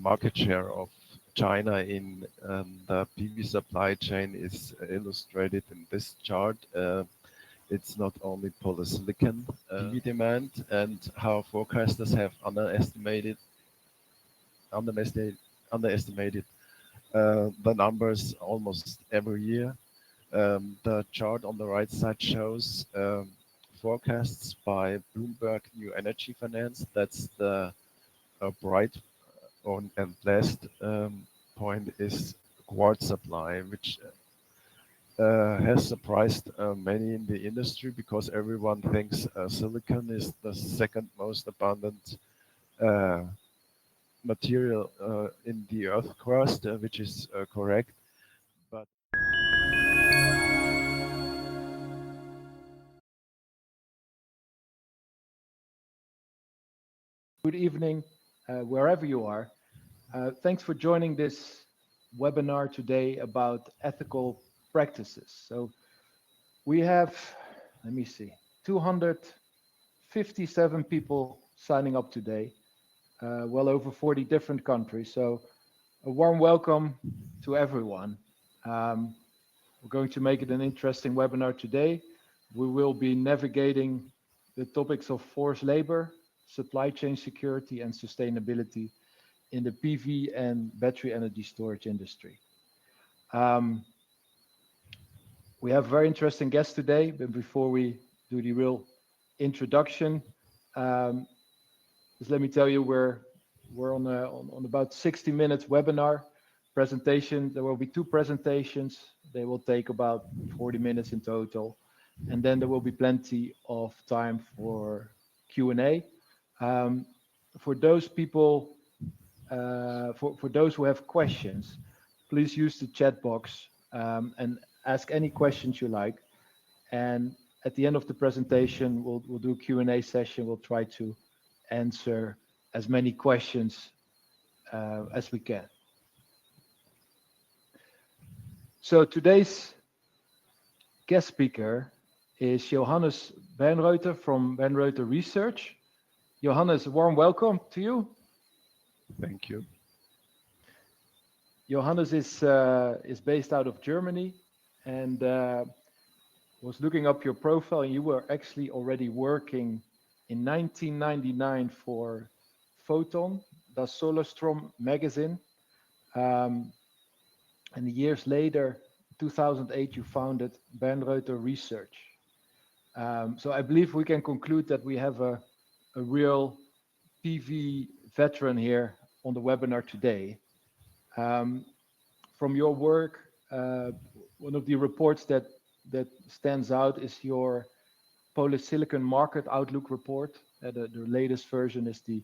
market share of China in the PV supply chain is illustrated in this chart. It's not only polysilicon PV demand, and how forecasters have underestimated the numbers almost every year. The chart on the right side shows forecasts by Bloomberg New Energy Finance. That's the bright and last point is quartz supply, which has surprised many in the industry because everyone thinks silicon is the second most abundant material in the earth crust, which is correct. But good evening, wherever you are. Thanks for joining this webinar today about ethical practices. So we have, let me see, 257 people signing up today, well over 40 different countries. So a warm welcome to everyone. We're going to make it an interesting webinar today. We will be navigating the topics of forced labor, supply chain security, and sustainability in the PV and battery energy storage industry. We have very interesting guests today, but before we do the real introduction, just let me tell you, we're on about 60 minutes webinar presentation. There will be two presentations. They will take about 40 minutes in total, and then there will be plenty of time for Q&A. For those people, for those who have questions, please use the chat box and ask any questions you like. And at the end of the presentation, we'll do a Q&A session. We'll try to answer as many questions as we can. So today's guest speaker is Johannes Bernreuter from Bernreuter Research. Johannes, a warm welcome to you. thank you. Johannes is based out of Germany, and was looking up your profile, and you were actually already working in 1999 for Photon, Das Solarstrom magazine. And years later, 2008, you founded Bernreuter Research. So I believe we can conclude that we have a real PV veteran here on the webinar today. From your work, one of the reports that stands out is your polysilicon market outlook report. The latest version is the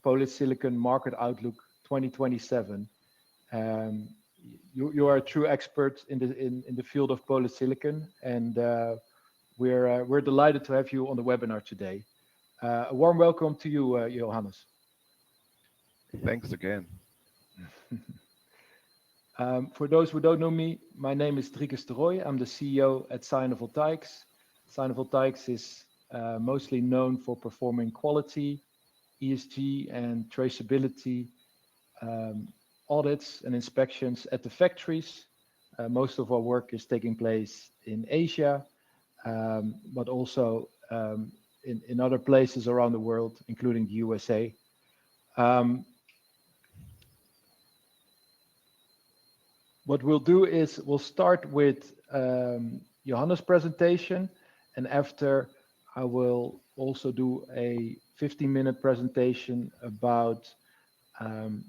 polysilicon market outlook 2027. You are a true expert in the field of polysilicon, and we're delighted to have you on the webinar today. A warm welcome to you, Johannes. Thanks again. For those who don't know me, my name is Driekus de Rooij. I'm the CEO at Voltaics. Voltaics is mostly known for performing quality, ESG, and traceability audits and inspections at the factories. Most of our work is taking place in Asia, but also in other places around the world, including the USA. What we'll do is we'll start with Johannes' presentation, and after I will also do a 15-minute presentation about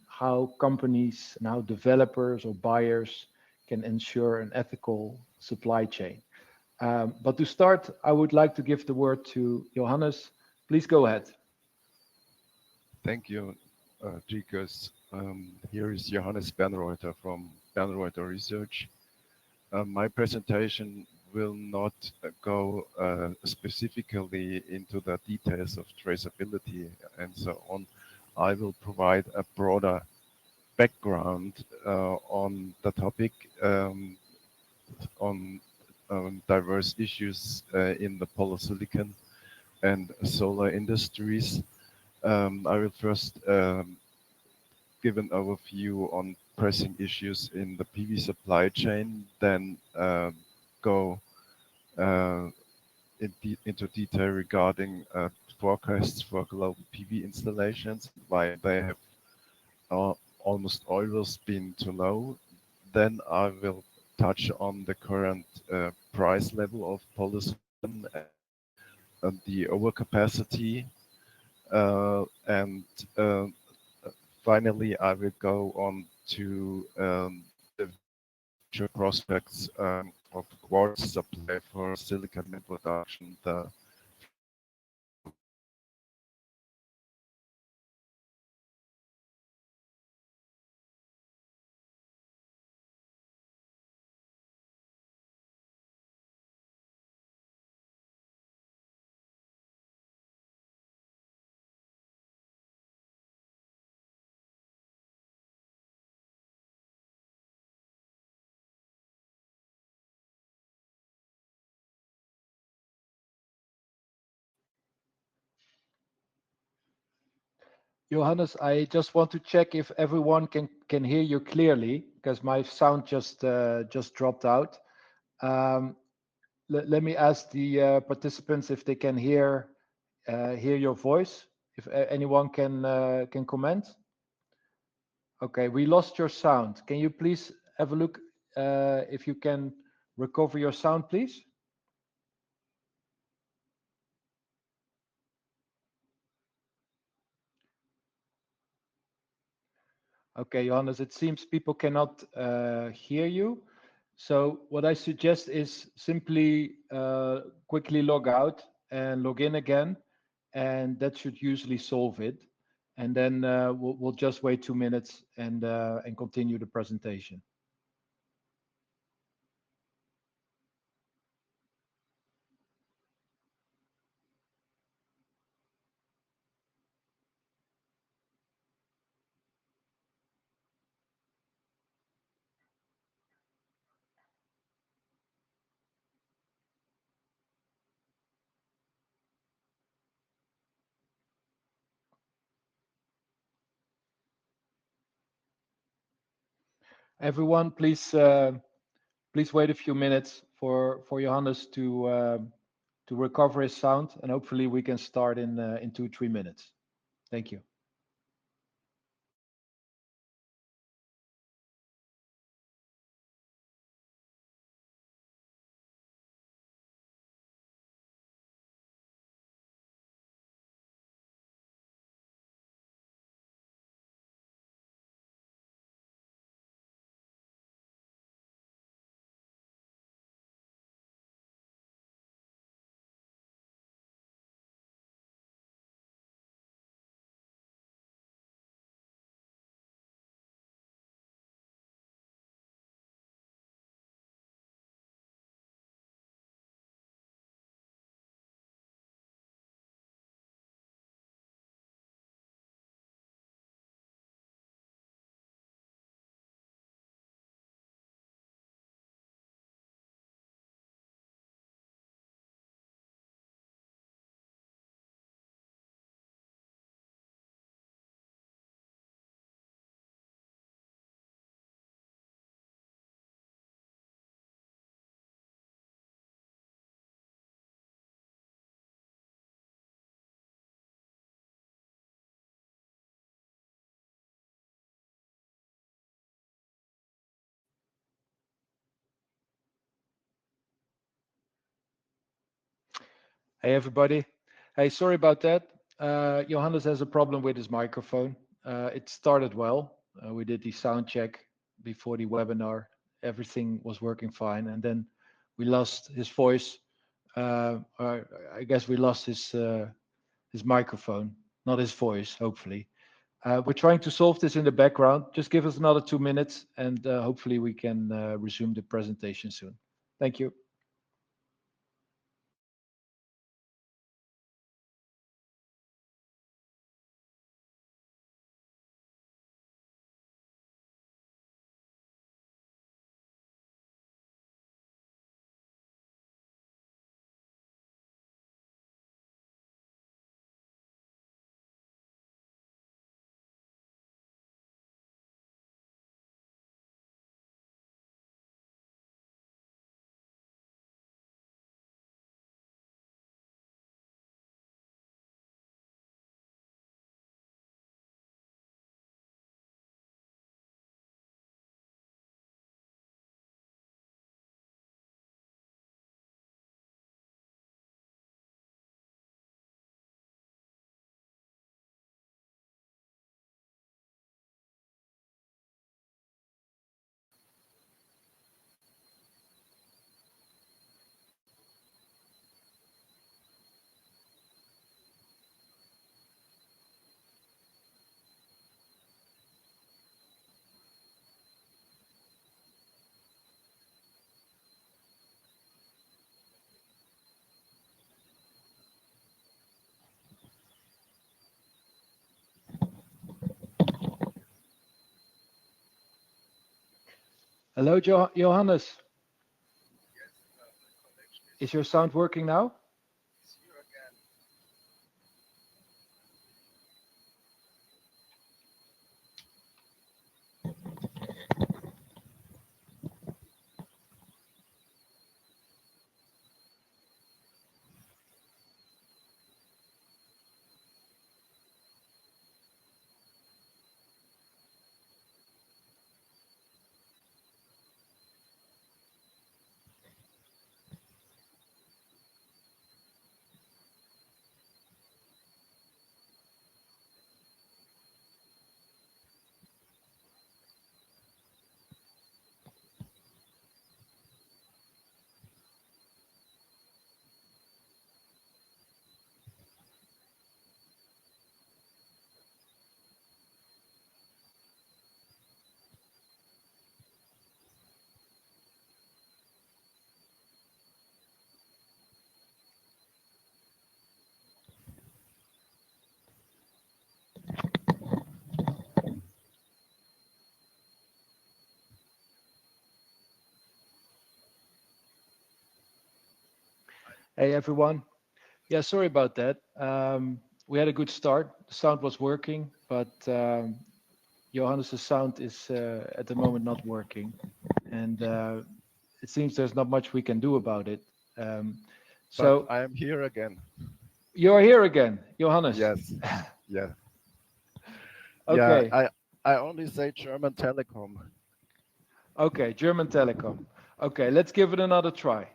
how companies and how developers or buyers can ensure an ethical supply chain. But to start, I would like to give the word to Johannes. Please go ahead. Thank you, Driekus. Here is Johannes Bernreuter from Bernreuter Research. My presentation will not go specifically into the details of traceability and so on. I will provide a broader background on the topic, on diverse issues in the polysilicon and solar industries. I will first give an overview on pressing issues in the PV supply chain, then go uh, into detail regarding forecasts for global PV installations and why they have uh, almost always been too low. Then I will touch on the current price level of polysilicon and the overcapacity. And finally, I will go on to the future prospects of quartz supply for silicon in production. Johannes, I just want to check if everyone can hear you clearly because my sound just dropped out. Um, let me ask the participants if they can hear your voice. If anyone can comment. Okay, we lost your sound. Can you please have a look if you can recover your sound, please? Okay, Johannes, it seems people cannot hear you. So what I suggest is simply quickly log out and log in again, and that should usually solve it. And then we'll just wait 2 minutes and continue the presentation. Everyone, please wait a few minutes for Johannes to recover his sound, and hopefully we can start in 2-3 minutes. Thank you. Hey, everybody. Hey, sorry about that. Johannes has a problem with his microphone. It started well. We did the sound check before the webinar. Everything was working fine. And then we lost his voice. Or I guess we lost his microphone, not his voice, hopefully. We're trying to solve this in the background. Just give us another 2 minutes and hopefully we can resume the presentation soon. Thank you. Hello, Johannes. Is your sound working now? Hey, everyone. Yeah, sorry about that. We had a good start. The sound was working, but Johannes' sound is at the moment not working. And it seems there's not much we can do about it. Um, But so I am here again. you're here again, Johannes. Yes. Yeah. Yeah. Okay. I only say German Telecom. Okay, German Telecom. Okay, let's give it another try.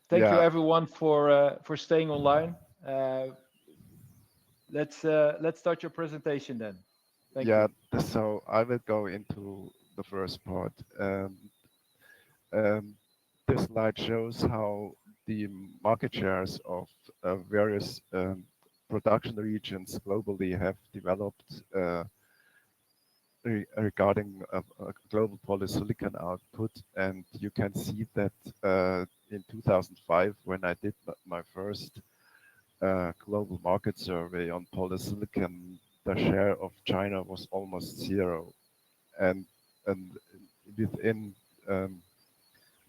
Thank you Yeah. everyone for staying online. Uh, let's start your presentation then. Thank Yeah. you. So I will go into the first part. Um, this slide shows how the market shares of various production regions globally have developed regarding global polysilicon output. And you can see that in 2005, when I did my first global market survey on polysilicon, the share of China was almost zero. And, and within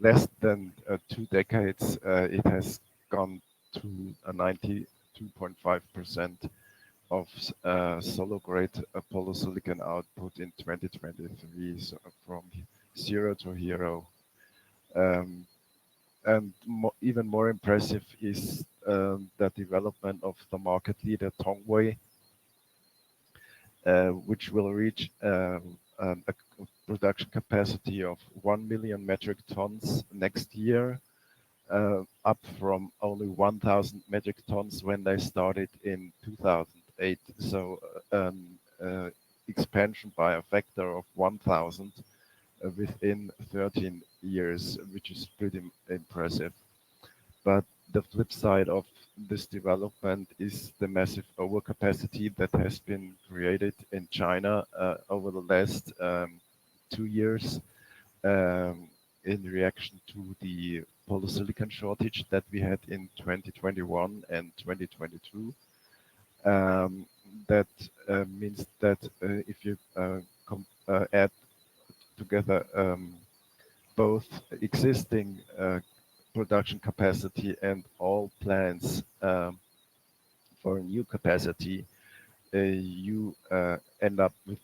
less than 2 decades, it has gone to a 92.5% of solo grade polysilicon output in 2023, so from zero to hero. Um, and even more impressive is the development of the market leader Tongwei, which will reach a production capacity of 1 million metric tons next year, up from only 1,000 metric tons when they started in 2008. So expansion by a factor of 1,000 within 13 years, which is pretty impressive. But the flip side of this development is the massive overcapacity that has been created in China over the last 2 years in reaction to the polysilicon shortage that we had in 2021 and 2022. That means that if you add together both existing production capacity and all plans for new capacity, you end up with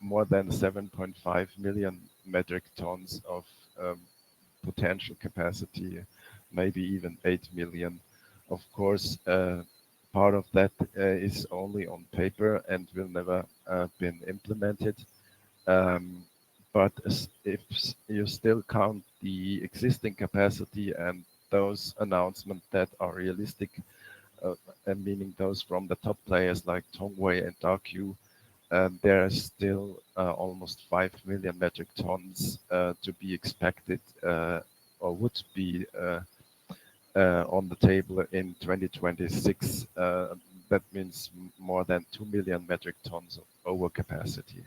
more than 7.5 million metric tons of potential capacity, maybe even 8 million. Of course, part of that is only on paper and will never been implemented. But if you still count the existing capacity and those announcements that are realistic, and meaning those from the top players like Tongwei and Darku, there is still almost 5 million metric tons to be expected or would be on the table in 2026. That means more than 2 million metric tons of overcapacity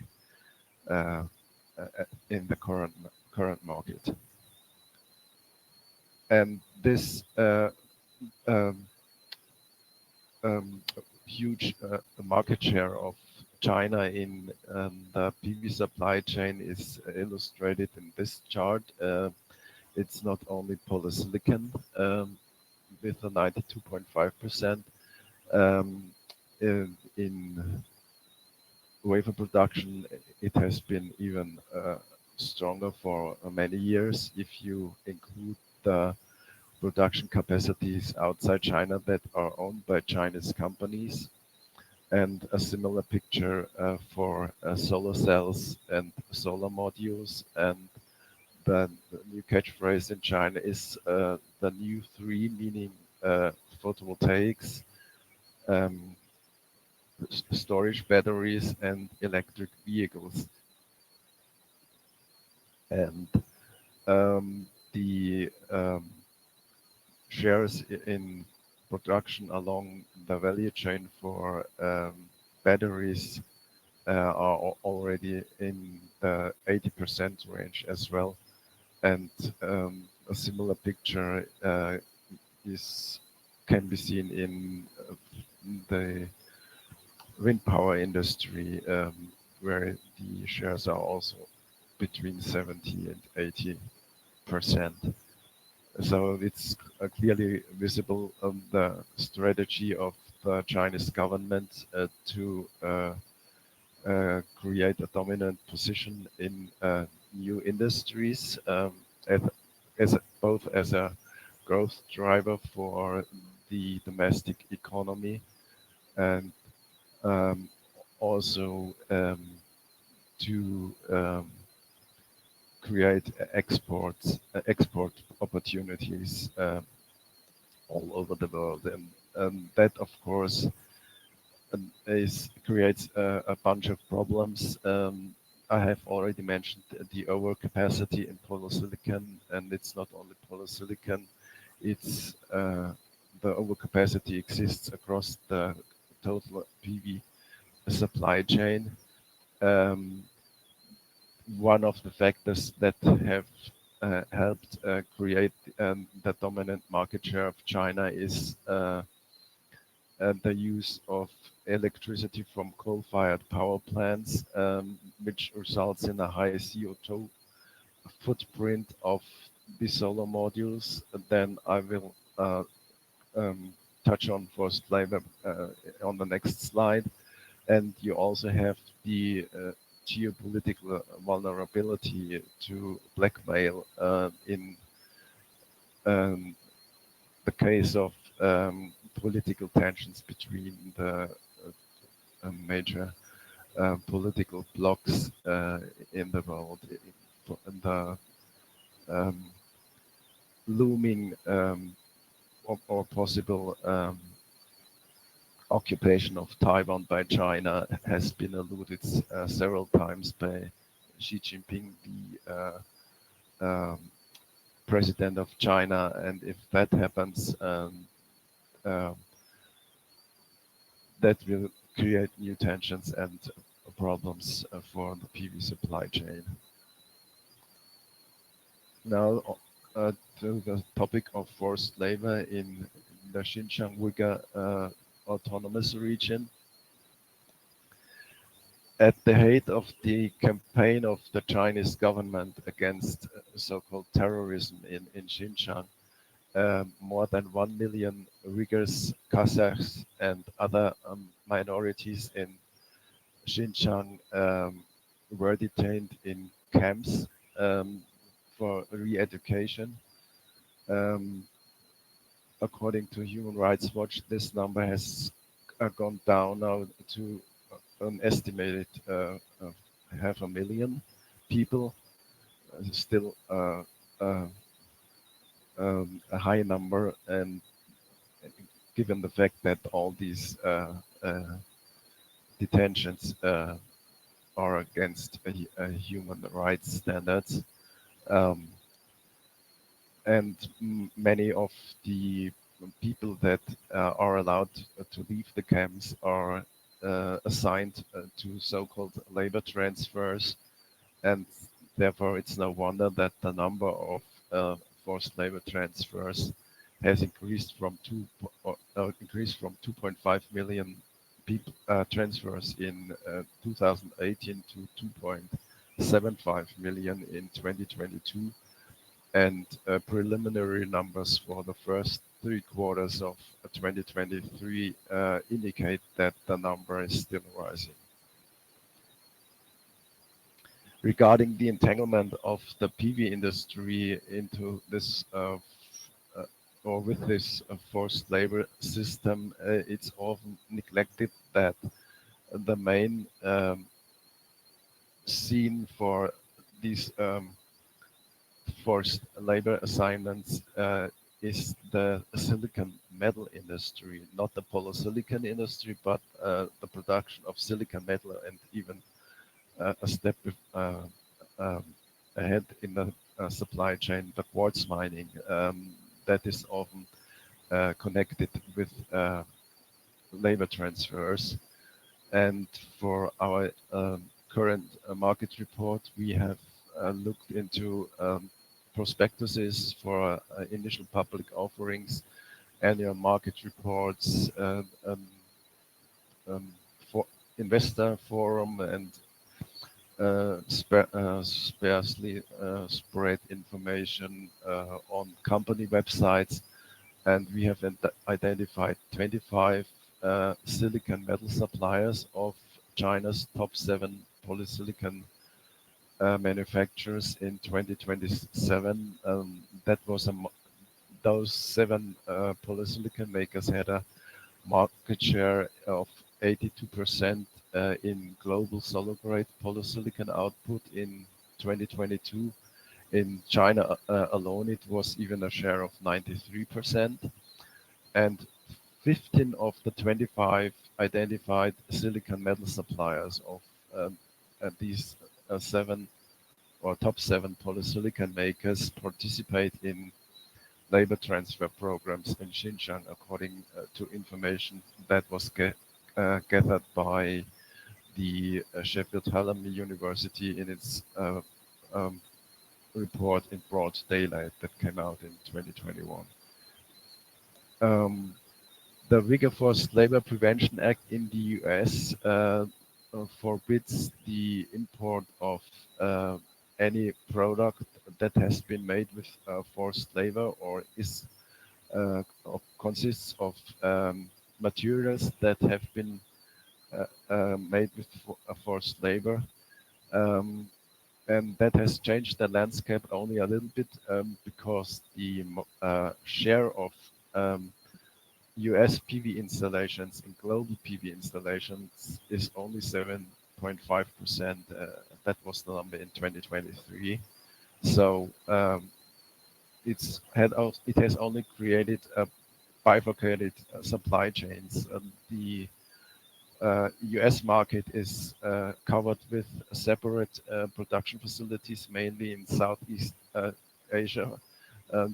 in the current market. And this um, huge market share of China in the PV supply chain is illustrated in this chart. It's not only polysilicon with a 92.5%. In wafer production, it has been even stronger for many years. If you include the production capacities outside China that are owned by Chinese companies, and a similar picture for solar cells and solar modules. And the new catchphrase in China is the new three, meaning photovoltaics, um, storage batteries, and electric vehicles. And the shares in production along the value chain for batteries are already in the 80% range as well. And a similar picture is can be seen in the wind power industry, where the shares are also between 70 and 80%. So it's clearly visible the strategy of the Chinese government to create a dominant position in new industries, as, both as a growth driver for the domestic economy, and um, also to create export opportunities all over the world. And that, of course, creates a bunch of problems. I have already mentioned the overcapacity in polysilicon, and it's not only polysilicon, it's the overcapacity exists across the total PV supply chain. Um, One of the factors that have helped create the dominant market share of China is the use of electricity from coal-fired power plants, which results in a high CO2 footprint of the solar modules. Then I will touch on forced labor on the next slide. And you also have the geopolitical vulnerability to blackmail in the case of political tensions between the major political blocs in the world. And the looming or possible occupation of Taiwan by China has been alluded several times by Xi Jinping, the president of China. And if that happens, that will create new tensions and problems for the PV supply chain. Now, to the topic of forced labor in the Xinjiang Uyghur autonomous region. At the height of the campaign of the Chinese government against so-called terrorism in Xinjiang, more than 1 million Uyghurs, Kazakhs, and other minorities in Xinjiang were detained in camps for re-education. According to Human Rights Watch, this number has gone down now to an estimated 500,000 people. Still a high number, and given the fact that all these detentions are against human rights standards, and many of the people that are allowed to leave the camps are assigned to so-called labor transfers, and therefore it's no wonder that the number of forced labor transfers has increased from 2.5 million transfers in 2018 to 2.75 million in 2022, and preliminary numbers for the first 3 quarters of 2023 indicate that the number is still rising. Regarding the entanglement of the PV industry into this or with this forced labor system, it's often neglected that the main scene for these forced labor assignments is the silicon metal industry, not the polysilicon industry, but the production of silicon metal, and even a step ahead in the supply chain, the quartz mining. That is often connected with labor transfers. And for our current market report, we have looked into prospectuses for initial public offerings, annual market reports, for investor forum, and sparsely spread information on company websites. And we have identified 25 silicon metal suppliers of China's top 7 polysilicon manufacturers in 2027. That was those 7 polysilicon makers had a market share of 82% in global solar-grade polysilicon output in 2022. In China alone, it was even a share of 93%. And 15 of the 25 identified silicon metal suppliers of these 7 or top 7 polysilicon makers participate in labor transfer programs in Xinjiang, according to information that was gathered by the Sheffield Hallam University in its report in broad daylight that came out in 2021. The Uyghur Forced Labor Prevention Act in the US forbids the import of any product that has been made with forced labor or is or consists of materials that have been made with forced labor. And that has changed the landscape only a little bit because the share of US PV installations in global PV installations is only 7.5%. That was the number in 2023. So it has only created a bifurcated supply chains. The US market is covered with separate production facilities, mainly in Southeast Asia,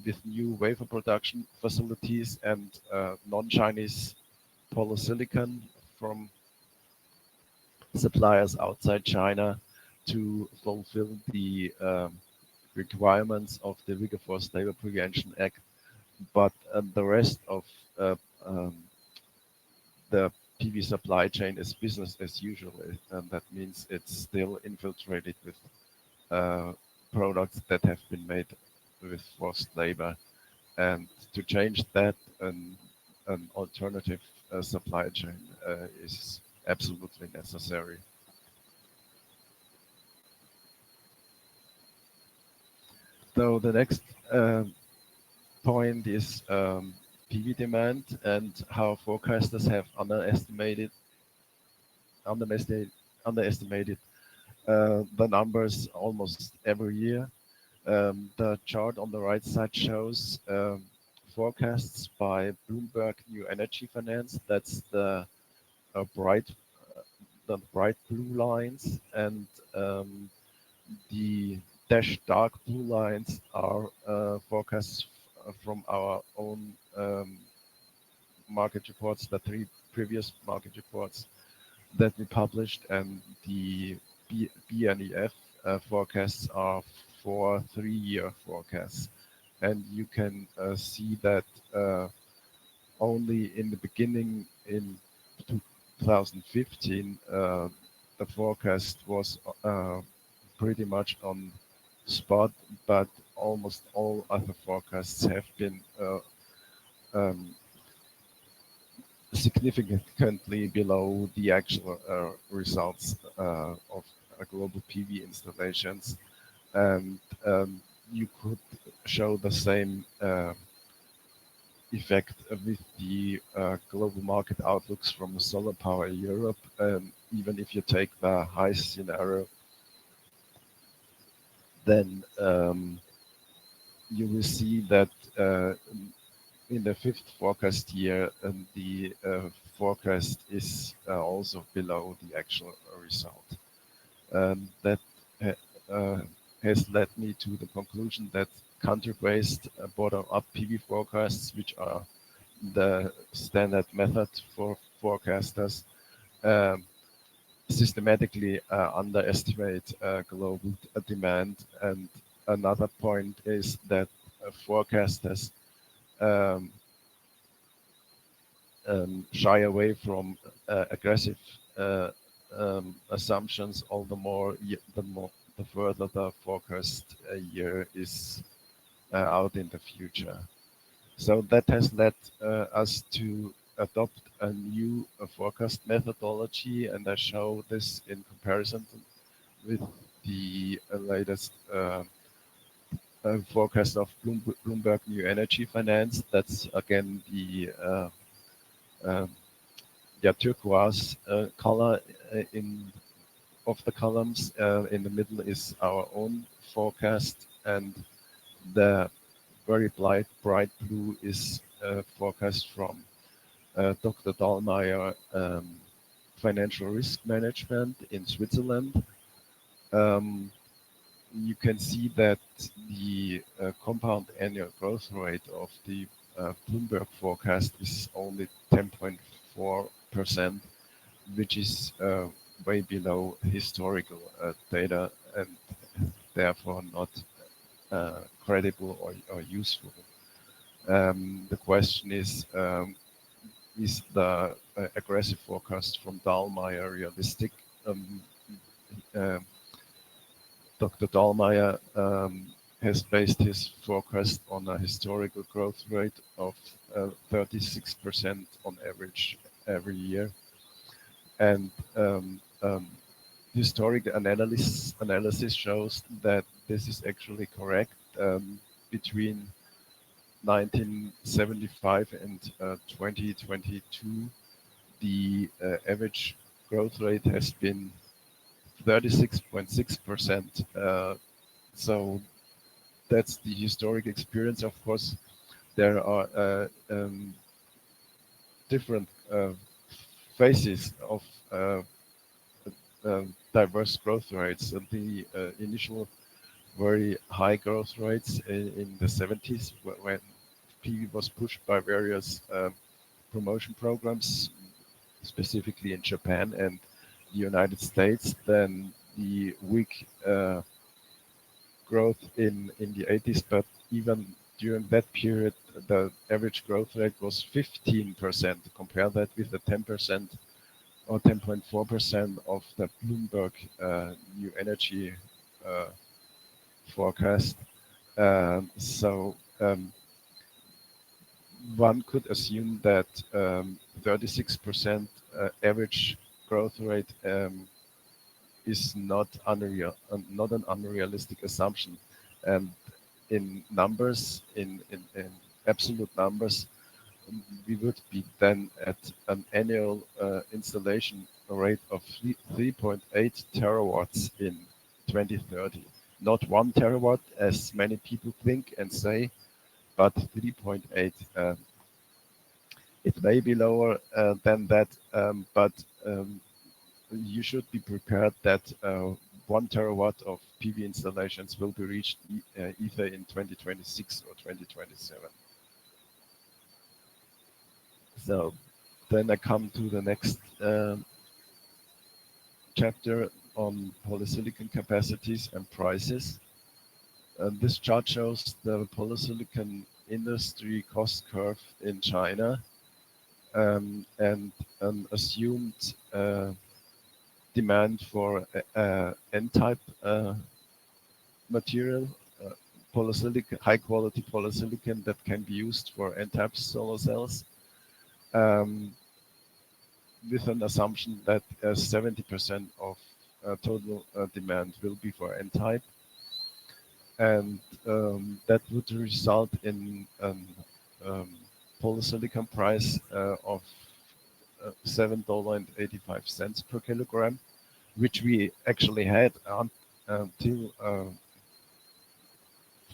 with new wafer production facilities and non-Chinese polysilicon from suppliers outside China to fulfill the requirements of the Uyghur Forced Labor Prevention Act. But the rest of the PV supply chain is business as usual, and that means it's still infiltrated with products that have been made with forced labor. And to change that, an alternative supply chain is absolutely necessary. So the next point is PV demand and how forecasters have underestimated the numbers almost every year. The chart on the right side shows forecasts by Bloomberg New Energy Finance. That's the bright blue lines, and the dashed dark blue lines are forecasts from our own market reports, the 3 previous market reports that we published, and the BNEF forecasts are for 3-year forecasts. And you can see that only in the beginning in 2015, the forecast was pretty much on spot, but almost all other forecasts have been um, significantly below the actual results of global PV installations. And you could show the same effect with the global market outlooks from Solar Power Europe. Even if you take the high scenario, then you will see that in the fifth forecast year, the forecast is also below the actual result. That has led me to the conclusion that country-based bottom-up PV forecasts, which are the standard method for forecasters, um, systematically underestimate global demand. And another point is that forecasters um, shy away from aggressive assumptions, all the more the further the forecast year is out in the future. So that has led us to adopt a new forecast methodology, and I show this in comparison with the latest forecast of Bloomberg New Energy Finance. That's again the um, turquoise color in of the columns. In the middle is our own forecast, and the very bright blue is forecast from Dr. Dahlmeier Financial Risk Management in Switzerland. Um, you can see that the compound annual growth rate of the Bloomberg forecast is only 10.4%, which is way below historical data and therefore not credible or useful. The question is the aggressive forecast from Dahlmeier realistic? Uh, Dr. Dahlmeier has based his forecast on a historical growth rate of 36% on average every year. And historic analysis shows that this is actually correct. Between 1975 and 2022, the average growth rate has been 36.6%. So that's the historic experience. Of course, there are different phases of diverse growth rates. The initial very high growth rates in the 70s when PV was pushed by various promotion programs, specifically in Japan and the United States. Then the weak growth in the 80s, but even during that period, the average growth rate was 15%. Compare that with the 10% or 10.4% of the Bloomberg New Energy forecast. So one could assume that 36% average growth rate is not an unrealistic assumption. And in numbers, in absolute numbers, we would be then at an annual installation rate of 3.8 terawatts in 2030. Not 1 terawatt, as many people think and say, but 3.8. It may be lower than that, but you should be prepared that 1 terawatt of PV installations will be reached either in 2026 or 2027. So then I come to the next chapter on polysilicon capacities and prices. This chart shows the polysilicon industry cost curve in China. and an assumed demand for N-type material, polysilicon, high quality polysilicon that can be used for N-type solar cells, um, with an assumption that 70% of total demand will be for N-type, and that would result in an polysilicon price of $7.85 per kilogram, which we actually had until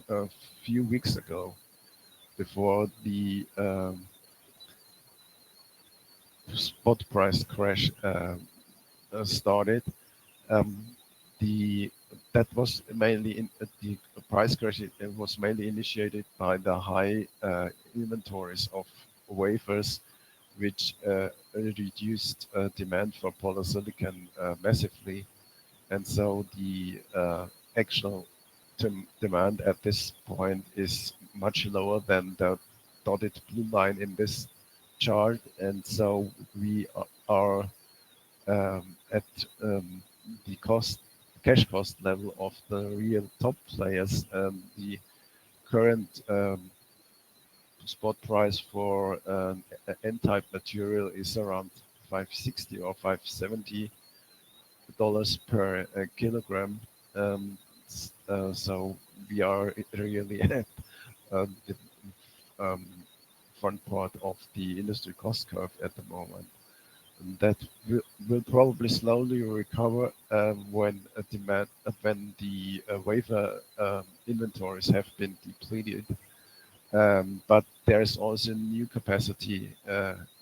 a few weeks ago, before the spot price crash started. Um, the that was mainly in the price crash. It was mainly initiated by the high inventories of wafers, which reduced demand for polysilicon massively, and so the actual demand at this point is much lower than the dotted blue line in this chart, and so we are at the cash cost level of the real top players. The current spot price for N-type material is around 560 or 570 dollars per kilogram. So we are really at the um, front part of the industry cost curve at the moment. And that will probably slowly recover when when the wafer inventories have been depleted. But there's also new capacity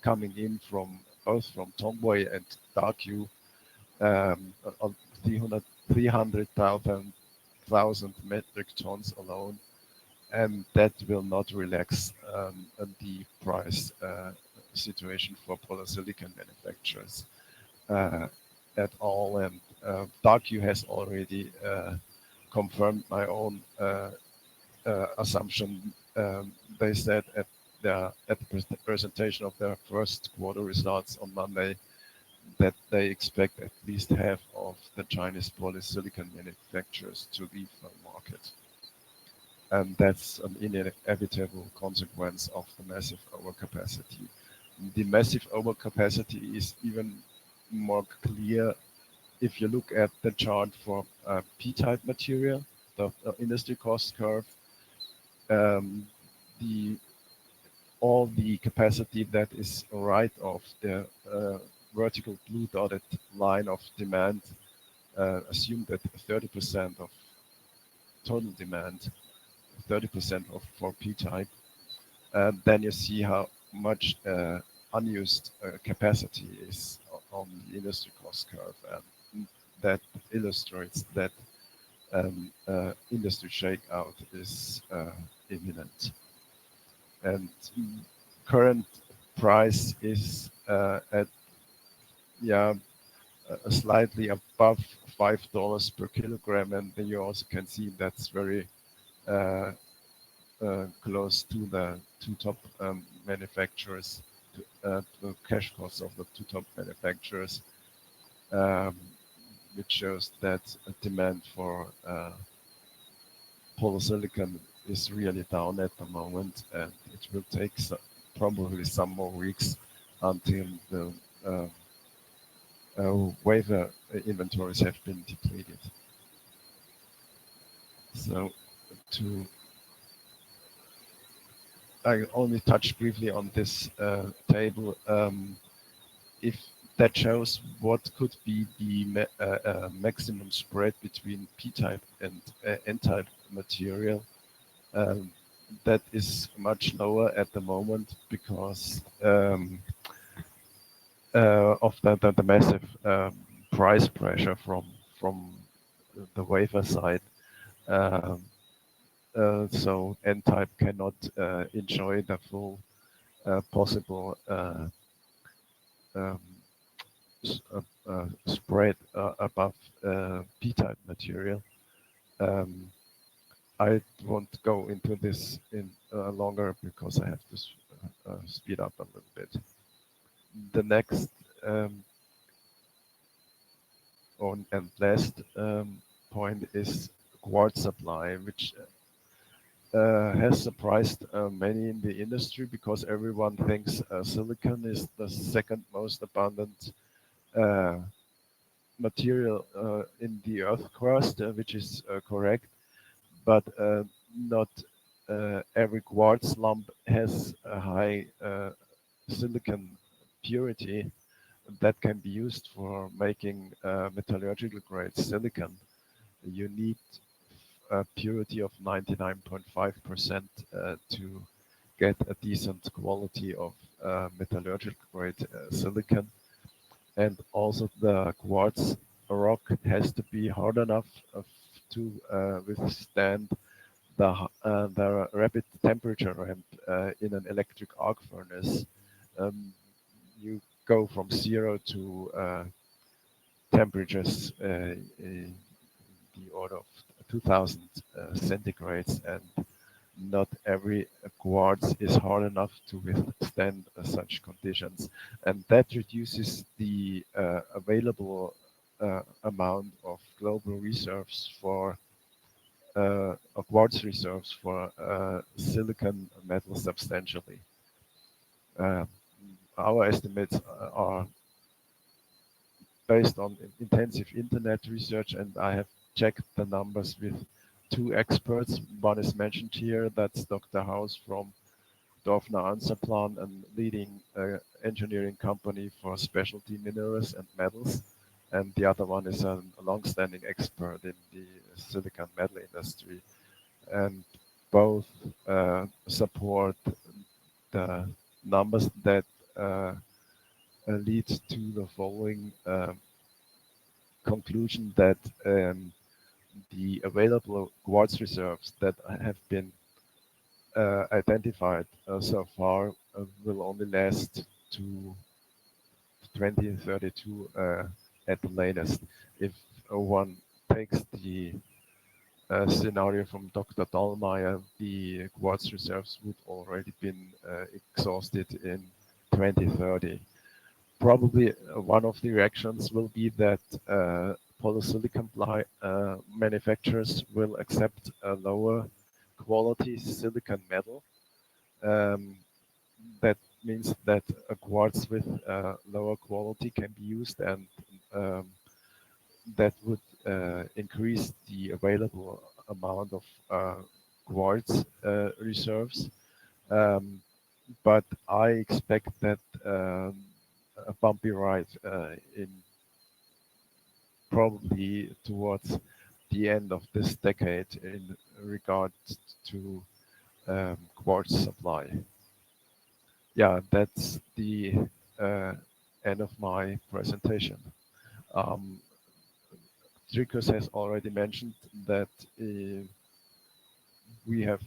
coming in from both from Tongwei and Darku, of 300,000 metric tons alone, and that will not relax the price situation for polysilicon manufacturers at all. And Darku has already confirmed my own assumption. They said at the presentation of their first quarter results on Monday that they expect at least half of the Chinese polysilicon manufacturers to leave the market. And that's an inevitable consequence of the massive overcapacity. The massive overcapacity is even more clear if you look at the chart for P-type material, the industry cost curve. Um, the all the capacity that is right of the vertical blue dotted line of demand, assume that 30% of total demand, 30% of for P-type, then you see how much unused capacity is on the industry cost curve, and that illustrates that industry shakeout is imminent. And current price is at slightly above $5 per kilogram, and then you also can see that's very close to the two top manufacturers, to cash costs of the two top manufacturers, um, which shows that demand for polysilicon is really down at the moment, and it will take probably some more weeks until the wafer inventories have been depleted. So to I only touched briefly on this table. If that shows what could be the maximum spread between P-type and N-type material, that is much lower at the moment because of the massive price pressure from the wafer side. Um, so N-type cannot enjoy the full possible um, spread above P-type material. Um, I won't go into this in longer because I have to speed up a little bit. The next and last point is quartz supply, which has surprised many in the industry because everyone thinks silicon is the second most abundant uh, material in the Earth crust, which is correct, but not every quartz lump has a high silicon purity that can be used for making metallurgical grade silicon. You need a purity of 99.5% to get a decent quality of metallurgical grade silicon. And also the quartz rock has to be hard enough to withstand the rapid temperature ramp in an electric arc furnace. Um, you go from 0 to temperatures in the order of 2000 centigrades, and not every quartz is hard enough to withstand such conditions, and that reduces the available amount of global reserves for quartz reserves for silicon metal substantially. Uh, our estimates are based on intensive internet research, and I have checked the numbers with two experts. One is mentioned here, that's Dr. House from Dorfner Anserplan, a leading engineering company for specialty minerals and metals. And the other one is a long-standing expert in the silicon metal industry. And both support the numbers that lead to the following conclusion that the available quartz reserves that have been identified so far will only last to 2032 at the latest. If one takes the scenario from Dr. Dahlmeier, the quartz reserves would already been exhausted in 2030. Probably one of the reactions will be that polysilicon manufacturers will accept a lower quality silicon metal. Um, that means that a quartz with lower quality can be used, and um, that would increase the available amount of quartz reserves. Um, but I expect that a bumpy ride in probably towards the end of this decade in regard to quartz supply. Yeah, that's the uh, end of my presentation. Um, Dricus has already mentioned that we have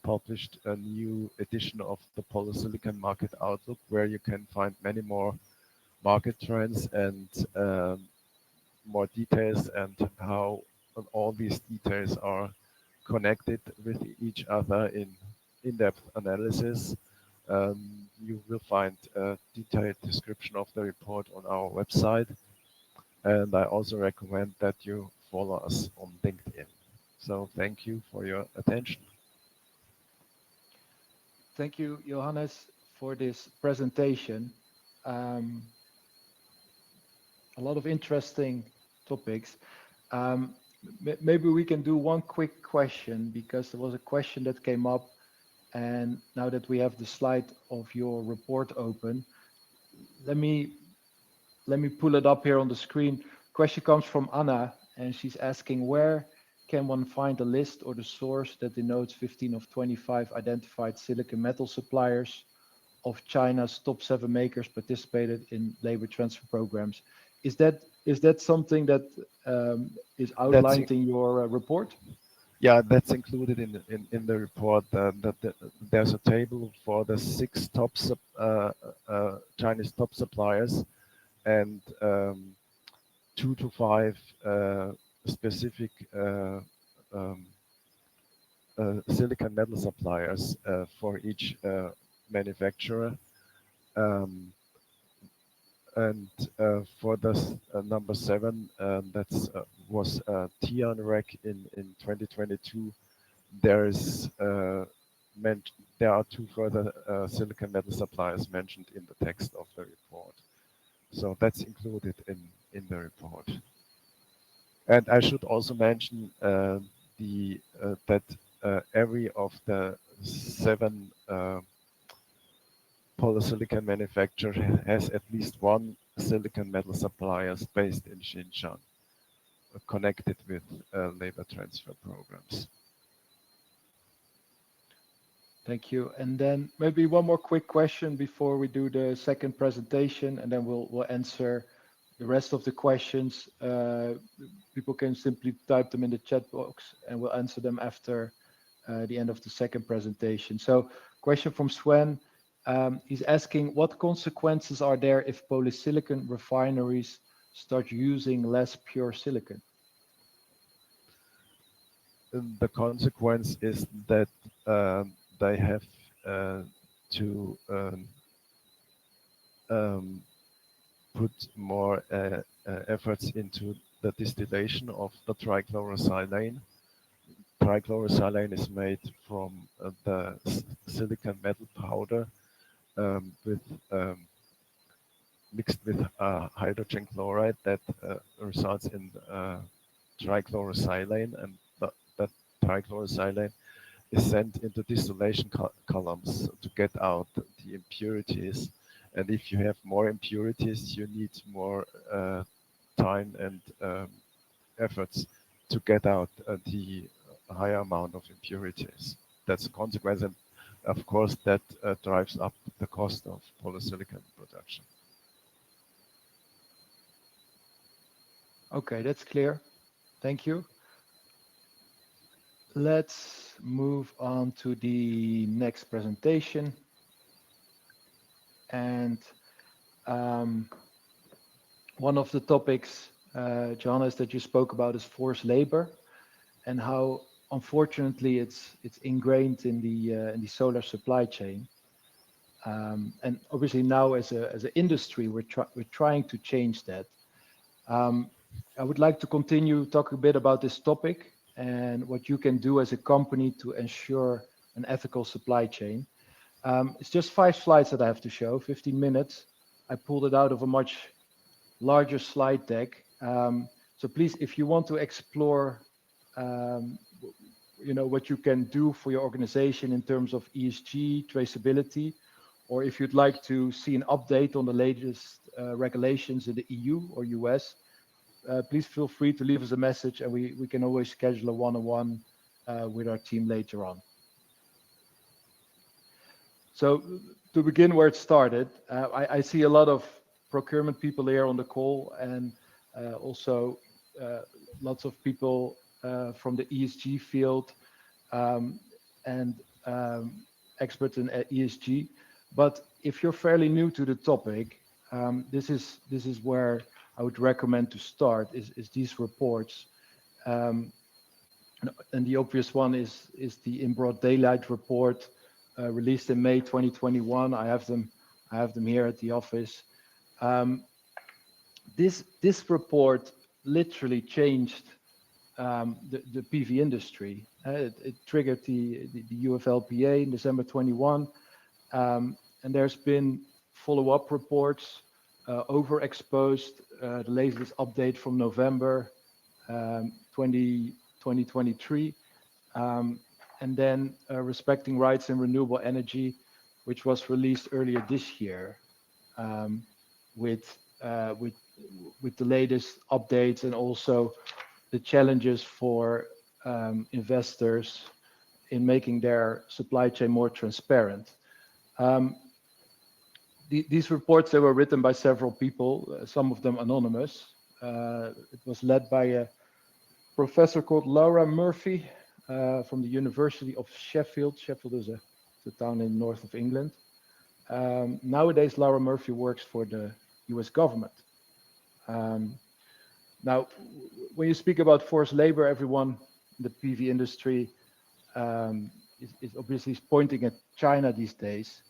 published a new edition of the Polysilicon Market Outlook, where you can find many more market trends and more details, and how all these details are connected with each other in in-depth analysis. You will find a detailed description of the report on our website, and I also recommend that you follow us on LinkedIn. So thank you for your attention. Thank you, Johannes, for this presentation. Um, a lot of interesting topics. Um, Maybe we can do one quick question, because there was a question that came up, and now that we have the slide of your report open, let me pull it up here on the screen. Question comes from Anna, and she's asking, where can one find a list or the source that denotes 15 of 25 identified silicon metal suppliers of China's top 7 makers participated in labor transfer programs? Is that something that is That's outlined in your report? Yeah, that's included in the report. There's a table for the 6 top Chinese top suppliers, and 2 to 5 specific um, silicon metal suppliers for each manufacturer. Um, And for this number 7, that's was Tian Rec in 2022. There is there are 2 further silicon metal suppliers mentioned in the text of the report. So that's included in the report. And I should also mention that every of the 7 polysilicon manufacturer has at least one silicon metal suppliers based in Xinjiang, connected with labor transfer programs. Thank you. And then maybe one more quick question before we do the second presentation, and then we'll answer the rest of the questions. People can simply type them in the chat box, and we'll answer them after the end of the second presentation. So, question from Sven. He's asking, what consequences are there if polysilicon refineries start using less pure silicon? The consequence is that they have to put more efforts into the distillation of the trichlorosilane. Trichlorosilane is made from the silicon metal powder with mixed with hydrogen chloride that results in trichlorosilane, and that trichlorosilane is sent into distillation columns to get out the impurities. And if you have more impurities, you need more time and efforts to get out the higher amount of impurities. That's a consequence, and of course that drives up the cost of polysilicon production. Okay, that's clear. Thank you. Let's move on to the next presentation. And one of the topics, Johannes, that you spoke about is forced labor, and how unfortunately it's ingrained in the solar supply chain. And obviously now as an industry, we're trying to change that. I would like to continue talk a bit about this topic and what you can do as a company to ensure an ethical supply chain. It's just 5 slides that I have to show, 15 minutes. I pulled it out of a much larger slide deck. So please, if you want to explore, what you can do for your organization in terms of ESG traceability, or if you'd like to see an update on the latest regulations in the EU or US, please feel free to leave us a message, and we can always schedule a one-on-one with our team later on. So to begin where it started, I see a lot of procurement people here on the call, and also lots of people from the ESG field and experts in ESG. But if you're fairly new to the topic, this is where I would recommend to start is these reports. And the obvious one is the In Broad Daylight report released in May 2021. I have them here at the office. This report literally changed the PV industry. It triggered the UFLPA in December 21, and there's been follow-up reports, overexposed, the latest update from November 2023, and then Respecting Rights in Renewable Energy, which was released earlier this year, with the latest updates and also the challenges for investors in making their supply chain more transparent. These reports, they were written by several people, some of them anonymous. It was led by a professor called Laura Murphy from the University of Sheffield. Sheffield is a town in the north of England. Nowadays, Laura Murphy works for the US government. Now, when you speak about forced labor, everyone in the PV industry is obviously pointing at China these days.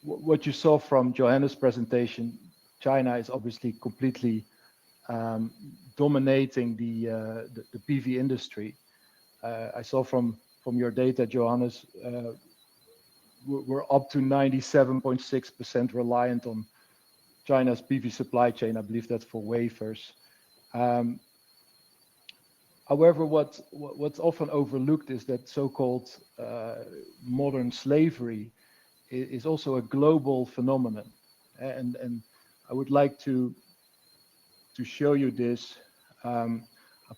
what you saw from Johannes' presentation, China is obviously completely dominating the PV industry. I saw from your data, Johannes, we're up to 97.6% reliant on China's PV supply chain. I believe that's for wafers. However, what's often overlooked is that so-called modern slavery is also a global phenomenon, and I would like to show you this. I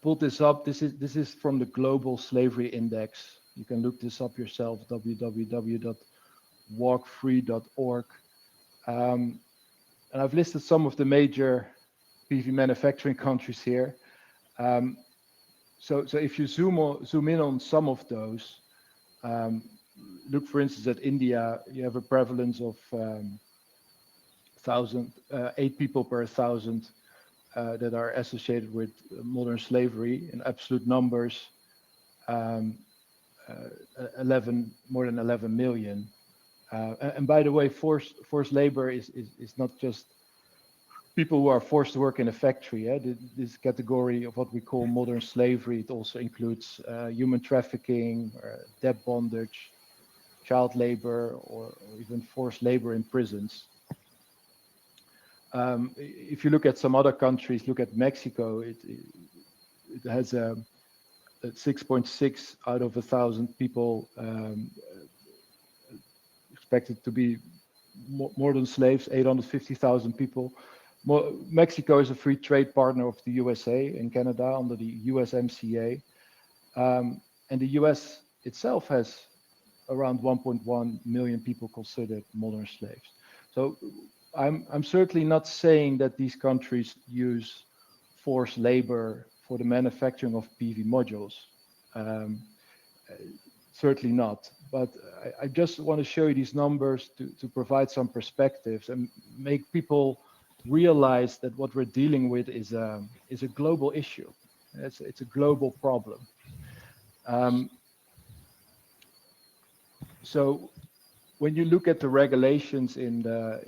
pulled this up. This is from the Global Slavery Index. You can look this up yourself, www.walkfree.org. And I've listed some of the major PV manufacturing countries here. So if you zoom in on some of those, look for instance at India, you have a prevalence of 8 people per 1,000 that are associated with modern slavery in absolute numbers, more than 11 million. And by the way, forced labor is not just people who are forced to work in a factory. This category of what we call modern slavery, it also includes human trafficking, debt bondage, child labor, or even forced labor in prisons. If you look at some other countries, look at Mexico, it has a 6.6 out of 1,000 people expected to be modern slaves, 850,000 people. Mexico is a free trade partner of the USA and Canada under the USMCA. And the US itself has around 1.1 million people considered modern slaves. So I'm certainly not saying that these countries use forced labor for the manufacturing of PV modules. Certainly not. But I just want to show you these numbers to provide some perspectives and make people realize that what we're dealing with is a global issue. It's a global problem. So when you look at the regulations in the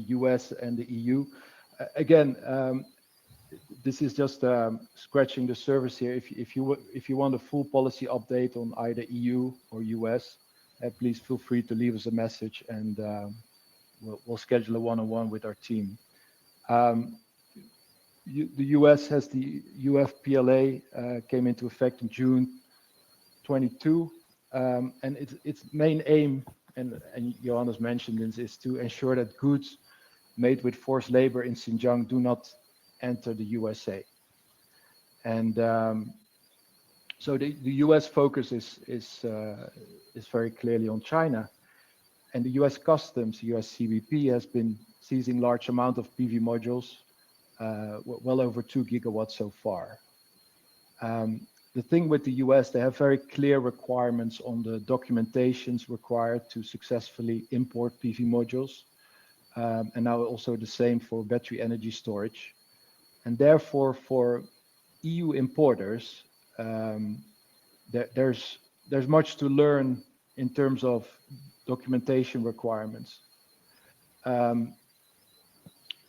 US and the EU, again, this is just scratching the surface here. If you want a full policy update on either EU or US, please feel free to leave us a message, and we'll schedule a one-on-one with our team. The US has the UFPLA came into effect in June 22, and its main aim, and Johannes mentioned this, is to ensure that goods made with forced labor in Xinjiang do not enter the USA. And so the US focus is very clearly on China, and the US Customs, US CBP, has been seizing large amount of PV modules, well over 2 gigawatts so far. The thing with the US, they have very clear requirements on the documentations required to successfully import PV modules, and now also the same for battery energy storage. And therefore, for EU importers, there's much to learn in terms of documentation requirements,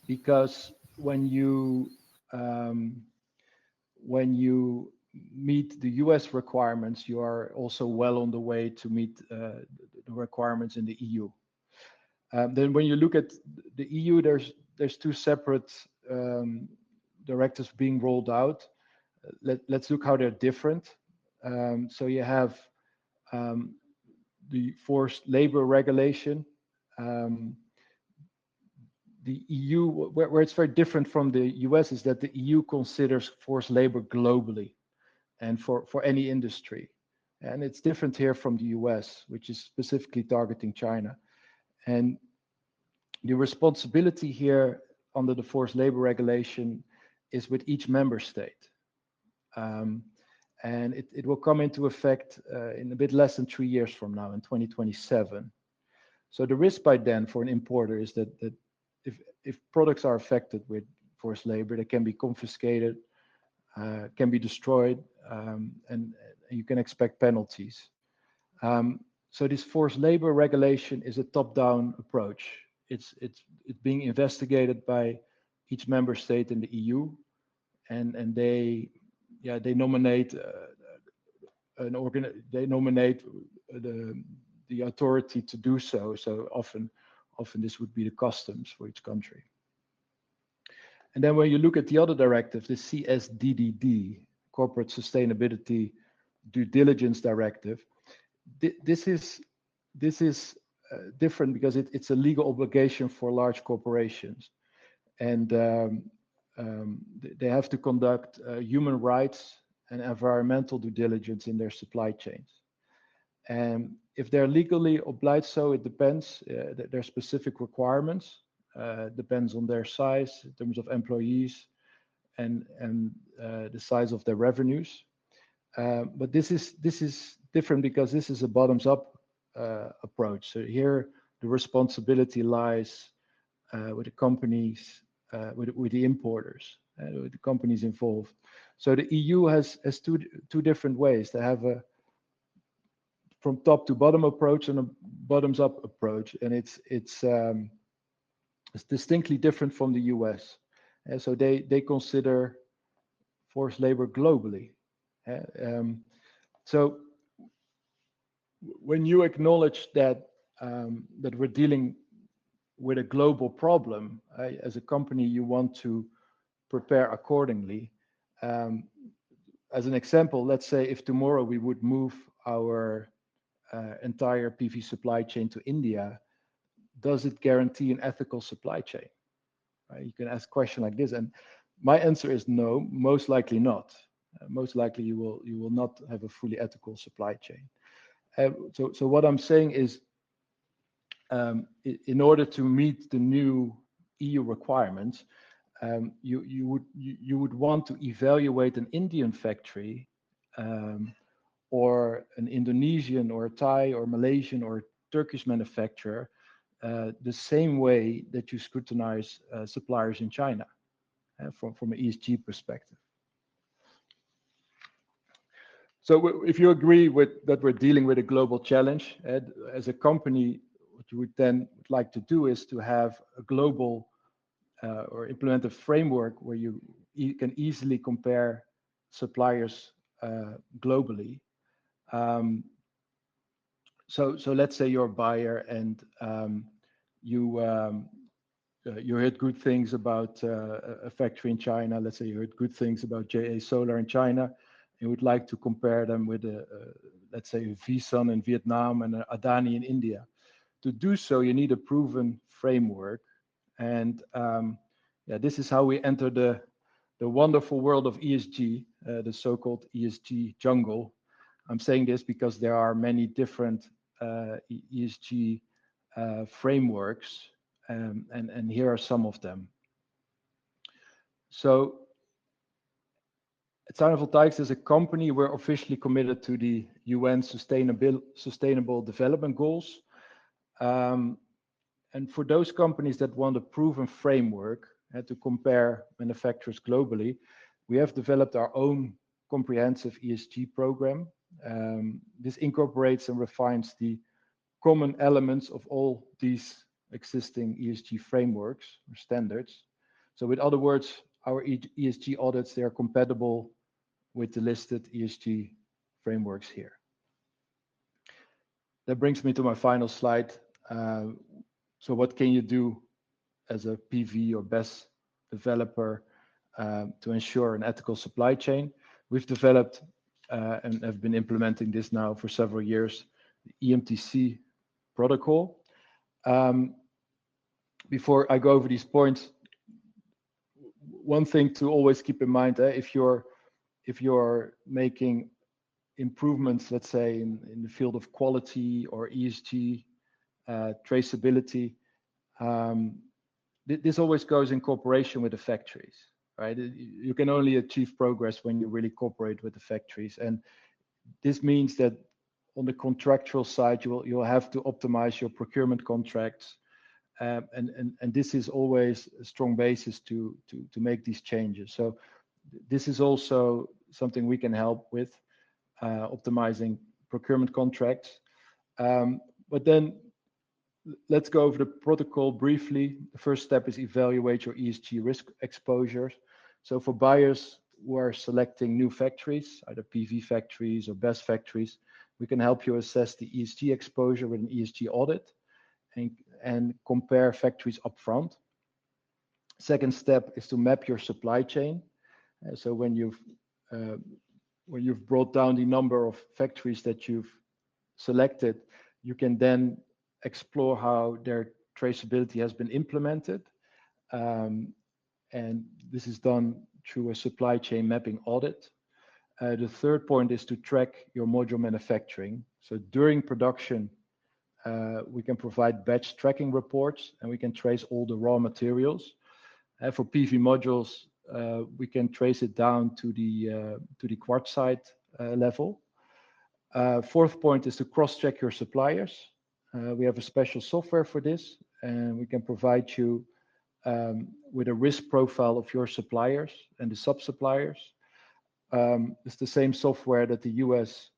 because when you meet the US requirements, you are also well on the way to meet the requirements in the EU. Then when you look at the EU, there's two separate directives being rolled out. Let's look how they're different. So you have the forced labor regulation. The EU, where it's very different from the US, is that the EU considers forced labor globally and for any industry. And it's different here from the US, which is specifically targeting China. And the responsibility here under the forced labor regulation is with each member state. And it will come into effect in a bit less than 3 years from now, in 2027. So the risk by then for an importer is that if products are affected with forced labor, they can be confiscated, can be destroyed, and you can expect penalties. So this forced labor regulation is a top-down approach. It's being investigated by each member state in the EU, and they nominate they nominate the authority to do so. So often this would be the customs for each country. And then when you look at the other directive, the CSDDD, Corporate Sustainability Due Diligence Directive, this is different because it's a legal obligation for large corporations, and they have to conduct human rights and environmental due diligence in their supply chains. And if they're legally obliged, so it depends. There are specific requirements. Depends on their size in terms of employees and the size of their revenues. But this is different because this is a bottoms-up approach. So here the responsibility lies with the companies, with the importers, with the companies involved. So the EU has two different ways. They have a from top to bottom approach and a bottoms up approach, and it's distinctly different from the US. And so they consider forced labor globally. So when you acknowledge that that we're dealing with a global problem, as a company, you want to prepare accordingly. As an example, let's say if tomorrow we would move our entire PV supply chain to India, does it guarantee an ethical supply chain? You can ask a question like this, and my answer is no, most likely not. Most likely you will not have a fully ethical supply chain. So what I'm saying is, in order to meet the new EU requirements, you would want to evaluate an Indian factory, or an Indonesian or a Thai or Malaysian or Turkish manufacturer, the same way that you scrutinize suppliers in China, from an ESG perspective. So if you agree with that we're dealing with a global challenge, as a company, what you would then like to do is to have a global or implement a framework where you can easily compare suppliers globally. So let's say you're a buyer and you heard good things about a factory in China. Let's say you heard good things about JA Solar in China. You would like to compare them with let's say a VSUN in Vietnam and an Adani in India. To do so, you need a proven framework, and this is how we enter the wonderful world of ESG, the so-called ESG jungle. I'm saying this because there are many different ESG frameworks, and here are some of them. So at Tariff Act as a company, we're officially committed to the UN Sustainable Development Goals. And for those companies that want a proven framework to compare manufacturers globally, we have developed our own comprehensive ESG program. This incorporates and refines the common elements of all these existing ESG frameworks or standards. So with other words, our ESG audits, they are compatible with the listed ESG frameworks here. That brings me to my final slide. So what can you do as a PV or BESS developer to ensure an ethical supply chain? We've developed and have been implementing this now for several years, the EMTC protocol. Before I go over these points, one thing to always keep in mind, if you're making improvements, let's say in the field of quality or ESG, traceability, this always goes in cooperation with the factories, right? You can only achieve progress when you really cooperate with the factories, and this means that on the contractual side, you'll have to optimize your procurement contracts, and this is always a strong basis to make these changes. So this is also something we can help with, optimizing procurement contracts. But then let's go over the protocol briefly. The first step is evaluate your ESG risk exposures. So for buyers who are selecting new factories, either PV factories or BESS factories, we can help you assess the ESG exposure with an ESG audit and compare factories upfront. Second step is to map your supply chain. So when you've brought down the number of factories that you've selected, you can then explore how their traceability has been implemented. And this is done through a supply chain mapping audit. The third point is to track your module manufacturing. So during production, we can provide batch tracking reports, and we can trace all the raw materials. For PV modules, we can trace it down to the quartzite level. Fourth point is to cross-check your suppliers. We have a special software for this, and we can provide you with a risk profile of your suppliers and the sub-suppliers. It's the same software that the US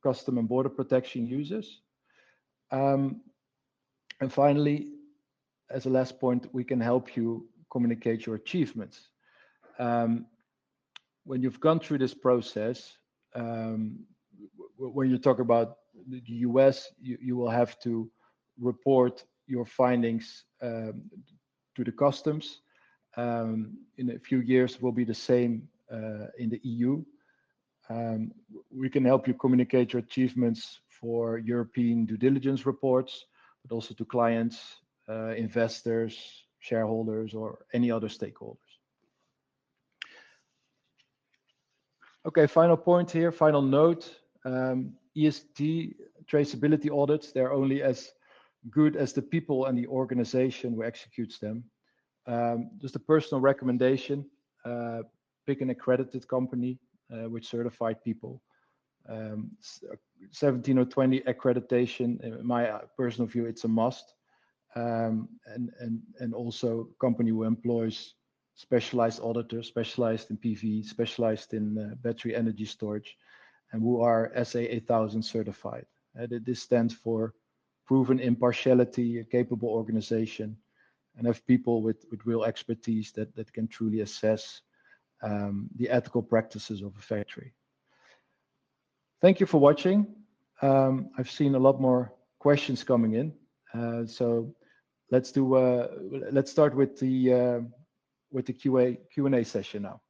Custom and Border Protection uses. And finally, as a last point, we can help you communicate your achievements. When you've gone through this process, when you talk about the US, you will have to report your findings to the customs. In a few years, will be the same in the EU. We can help you communicate your achievements for European due diligence reports, but also to clients, investors, shareholders, or any other stakeholders. Okay, final point here, final note. ESG traceability audits, they're only as good as the people and the organization who executes them. Just a personal recommendation, pick an accredited company with certified people. 17 or 20 accreditation, in my personal view, it's a must. And also company who employs specialized auditors, specialized in PV, specialized in battery energy storage, and who are SA 8000 certified. This stands for proven impartiality, a capable organization, and have people with real expertise that can truly assess the ethical practices of a factory. Thank you for watching. I've seen a lot more questions coming in, so let's start with the Q&A session now.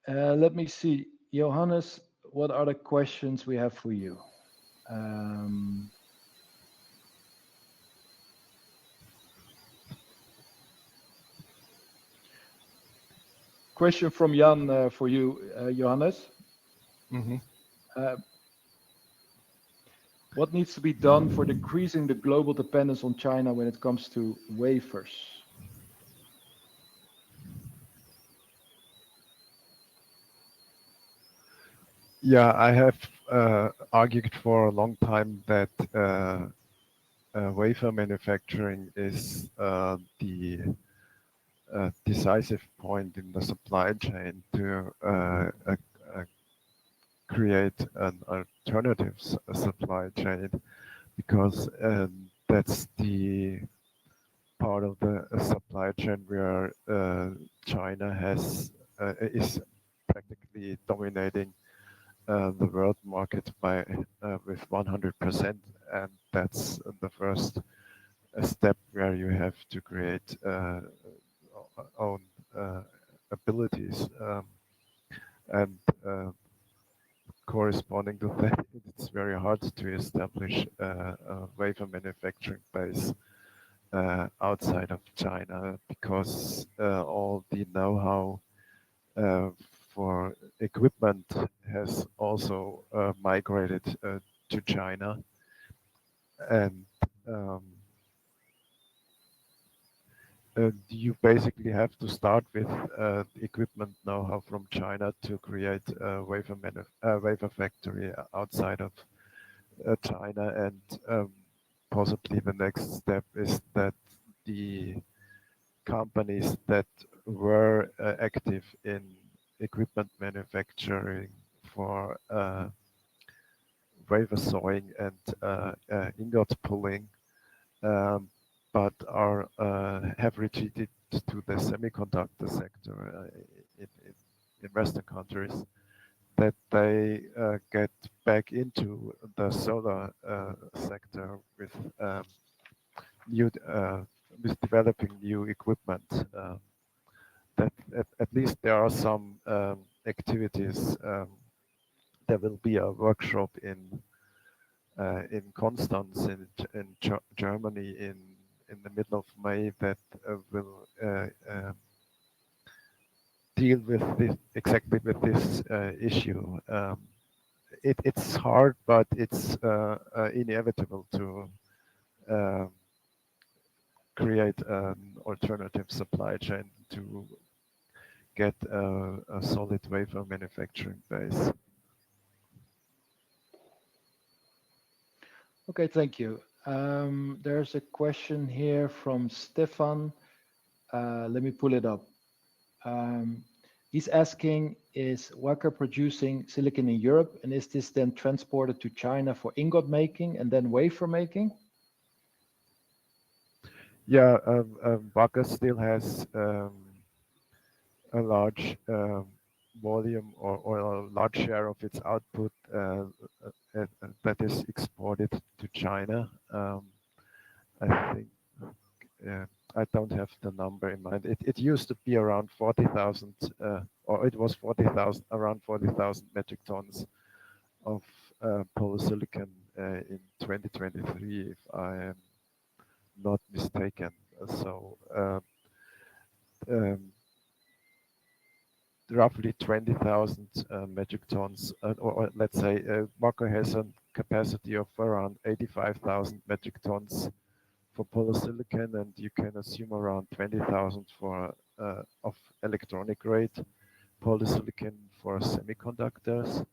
Let me see, Johannes, what are the questions we have for you? Question from Jan for you, Johannes. Mm-hmm. What needs to be done for decreasing the global dependence on China when it comes to wafers? Yeah, I have argued for a long time that wafer manufacturing is the decisive point in the supply chain to create an alternative supply chain, because that's the part of the supply chain where China is practically dominating the world market by with 100%, and that's the first step where you have to create own abilities, and corresponding to that, it's very hard to establish a wafer manufacturing base outside of China, because all the know-how for equipment has also migrated to China, and you basically have to start with equipment know-how from China to create a wafer factory outside of China, and possibly the next step is that the companies that were active in equipment manufacturing for wafer sawing and ingot pulling, but are have retreated to the semiconductor sector in Western countries, that they get back into the solar sector new with developing new equipment. That at least there are some activities. There will be a workshop in Constance in Germany in the middle of May that will deal with this exactly with this issue. It's hard, but it's inevitable to uh, create an alternative supply chain to get a solid wafer manufacturing base. Okay, thank you. There's a question here from Stefan. Let me pull it up. He's asking, is Wacker producing silicon in Europe, and is this then transported to China for ingot making and then wafer making? Yeah, Wacker still has a large volume or a large share of its output that is exported to China. I think I don't have the number in mind. It used to be around 40,000, or it was 40,000, around 40,000 metric tons of polysilicon in 2023, if I am not mistaken. So um, roughly 20,000 metric tons, or let's say Wacker has a capacity of around 85,000 metric tons for polysilicon, and you can assume around 20,000 for of electronic grade polysilicon for semiconductors,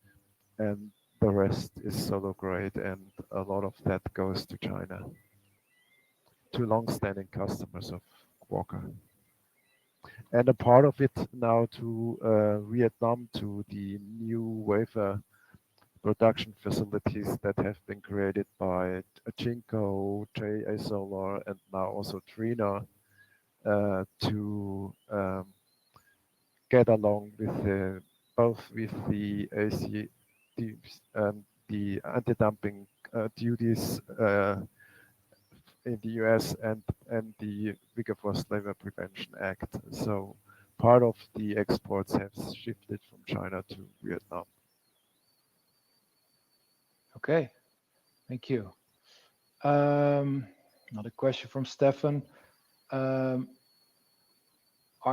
and the rest is solar grade, and a lot of that goes to China, to long-standing customers of Wacker. And a part of it now to Vietnam, to the new wafer production facilities that have been created by Jinko, JA Solar, and now also Trina, to get along with both with the AC, the anti-dumping duties in the US and the Uyghur Forced Labor Prevention Act. So part of the exports have shifted from China to Vietnam. Okay, thank you. Another question from Stefan. Are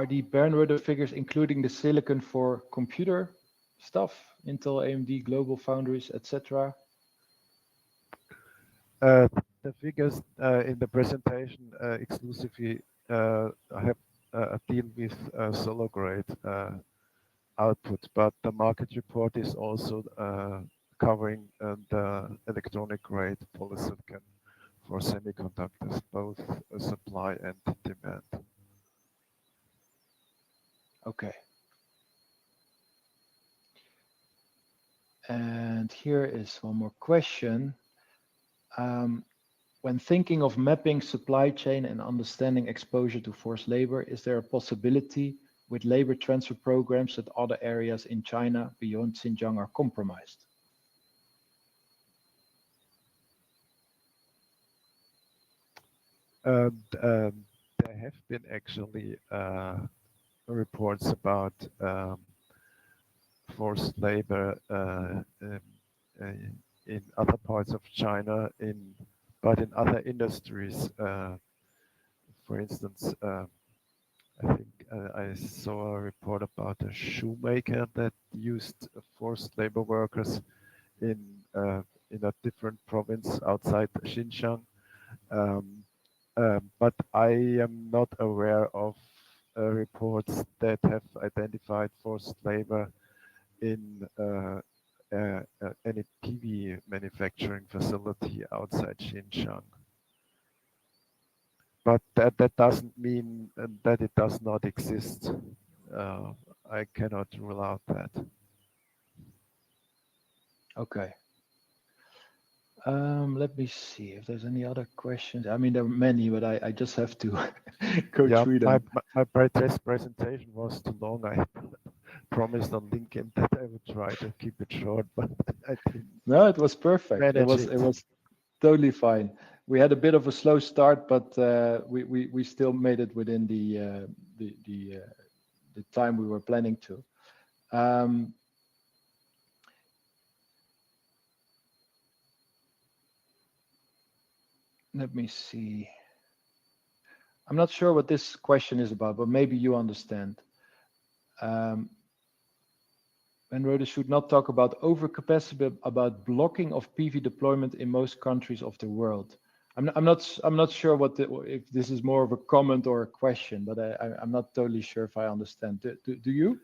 the Bernrudder figures including the silicon for computer stuff, Intel, AMD, Global Foundries, etc.? The figures in the presentation exclusively have a deal with solar grade output, but the market report is also covering the electronic grade polysilicon for semiconductors, both supply and demand. Okay. And here is one more question. When thinking of mapping supply chain and understanding exposure to forced labor, is there a possibility with labor transfer programs that other areas in China beyond Xinjiang are compromised? And there have been actually reports about forced labor in other parts of China, but in other industries. For instance, I think I saw a report about a shoemaker that used forced labor workers in a different province outside Xinjiang. But I am not aware of reports that have identified forced labor in any PV manufacturing facility outside Xinjiang. But that doesn't mean that it does not exist. I cannot rule out that. Okay. Let me see if there's any other questions. I mean, there are many, but I just have to go Yeah, through my, them. my test presentation was too long. I promised on LinkedIn that I would try to keep it short, but I didn't No, it was perfect. It manage was it. it was totally fine. We had a bit of a slow start, but we still made it within the time we were planning to. Um, Let me see. I'm not sure what this question is about, but maybe you understand. Um, Enroder should not talk about overcapacity, but about blocking of PV deployment in most countries of the world. I'm not sure if this is more of a comment or a question, but I'm not totally sure if I understand. Do you?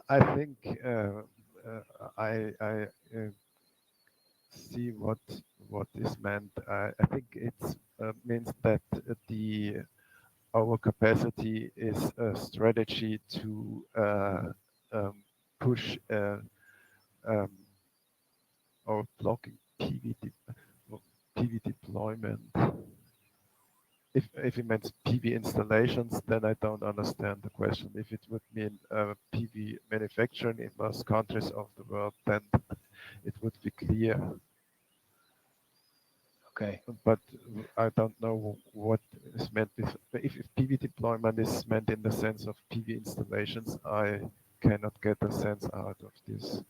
I think I see what is meant. I think it means that the our capacity is a strategy to push um, or blocking PV deployment. If it means PV installations, then I don't understand the question. If it would mean PV manufacturing in most countries of the world, then it would be clear. Okay. But I don't know what is meant with, if PV deployment is meant in the sense of PV installations, I cannot get a sense out of this.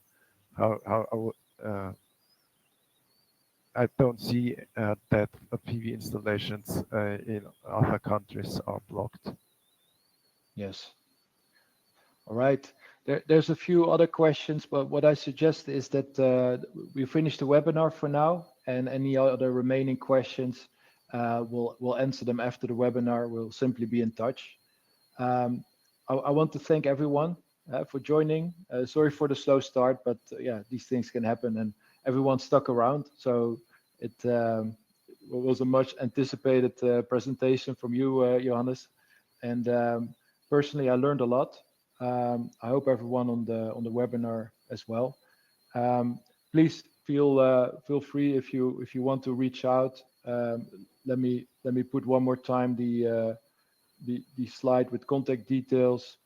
I don't see that PV installations in other countries are blocked. Yes. All right. There's a few other questions, but what I suggest is that we finish the webinar for now, and any other remaining questions, we'll answer them after the webinar. We'll simply be in touch. I want to thank everyone for joining. Sorry for the slow start, but yeah, these things can happen, and everyone stuck around. So it was a much anticipated presentation from you, Johannes, and personally, I learned a lot. I hope everyone on the webinar as well. Please feel free if you want to reach out. Let me put one more time the slide with contact details.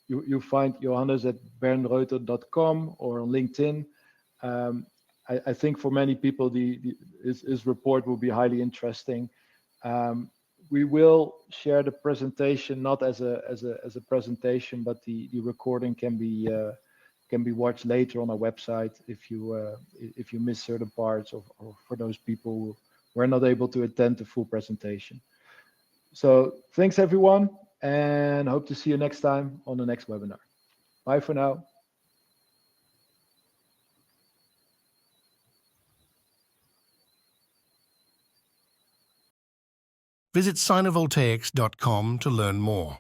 You find Johannes at bernreuter.com or on LinkedIn. I think for many people his report will be highly interesting. We will share the presentation not as a presentation, but the recording can be watched later on our website if you miss certain parts, or for those people who were not able to attend the full presentation. So thanks everyone, and hope to see you next time on the next webinar. Bye for now. Visit sinovoltaics.com to learn more.